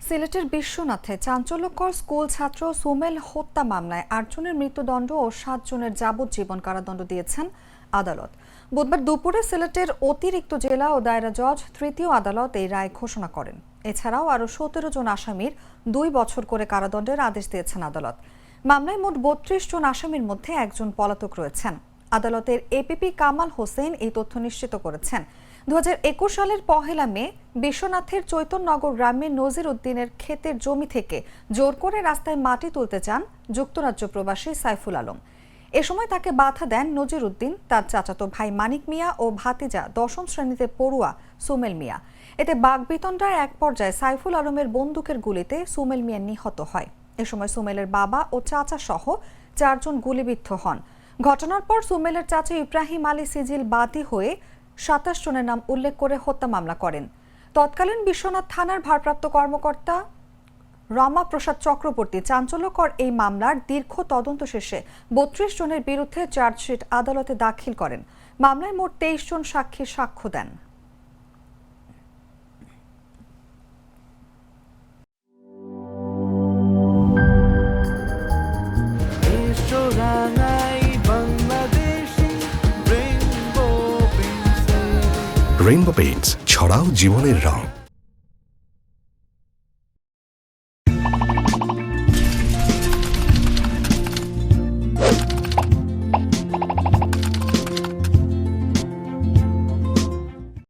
সিলেটের বিশ্বনাথে চাঞ্চল্যকর স্কুল ছাত্র সুমেল হত্যা মামলায় ৮ জনের মৃত্যুদণ্ড ও ৭ জনের যাবজ্জীবন কারাদণ্ড দিয়েছেন আদালত। বুধবার দুপুরে সিলেটের অতিরিক্ত জেলা ও দায়রা জজ তৃতীয় আদালত এই রায় ঘোষণা করেন। এছাড়াও আরও ১৭ জন আসামির ২ বছর করে কারাদণ্ডের আদেশ দিয়েছেন আদালত। মামলায় মোট ৩২ জন আসামির মধ্যে একজন পলাতক রয়েছেন। আদালতের এপিপি কামাল হোসেন এই তথ্য নিশ্চিত করেছেন। ২০২১ সালের ১ মে বিশ্বনাথের চৈতন্যনগর গ্রামের নজির উদ্দিনের ক্ষেতের জমি থেকে জোর করে রাস্তায় মাটি তুলতে চান যুক্তরাজ্য প্রবাসী সাইফুল আলম। এ সময় তাকে বাধা দেন নজির উদ্দিন, তার চাচাতো ভাই মানিক মিয়া ও ভাতিজা ১০ম শ্রেণীতে পড়ুয়া সুমেল মিয়া। এতে বাকবিতণ্ডায় এক পর্যায়ে সাইফুল আলমের বন্দুকের গুলিতে সুমেল মিয়া নিহত হয়। এ সময় সুমেলের বাবা ও চাচা সহ ৪ জন গুলিবিদ্ধ হন। ঘটনার পর সুমেলের চাচা ইব্রাহিম আলী সিজিল বাদী হয়ে ২৭ জনের নাম উল্লেখ করে হত্যা মামলা করেন। তৎকালীন বিশ্বনাথ থানার ভারপ্রাপ্ত কর্মকর্তা রমা প্রসাদ চক্রবর্তী চাঞ্চল্যকর এই মামলার দীর্ঘ তদন্ত শেষে ৩২ জনের বিরুদ্ধে চার্জশিট আদালতে দাখিল করেন। মামলায় মোট ২৩ জন সাক্ষী সাক্ষ্য দেন। রেইনবো পেইন্টস, ছড়াও জীবনের রং।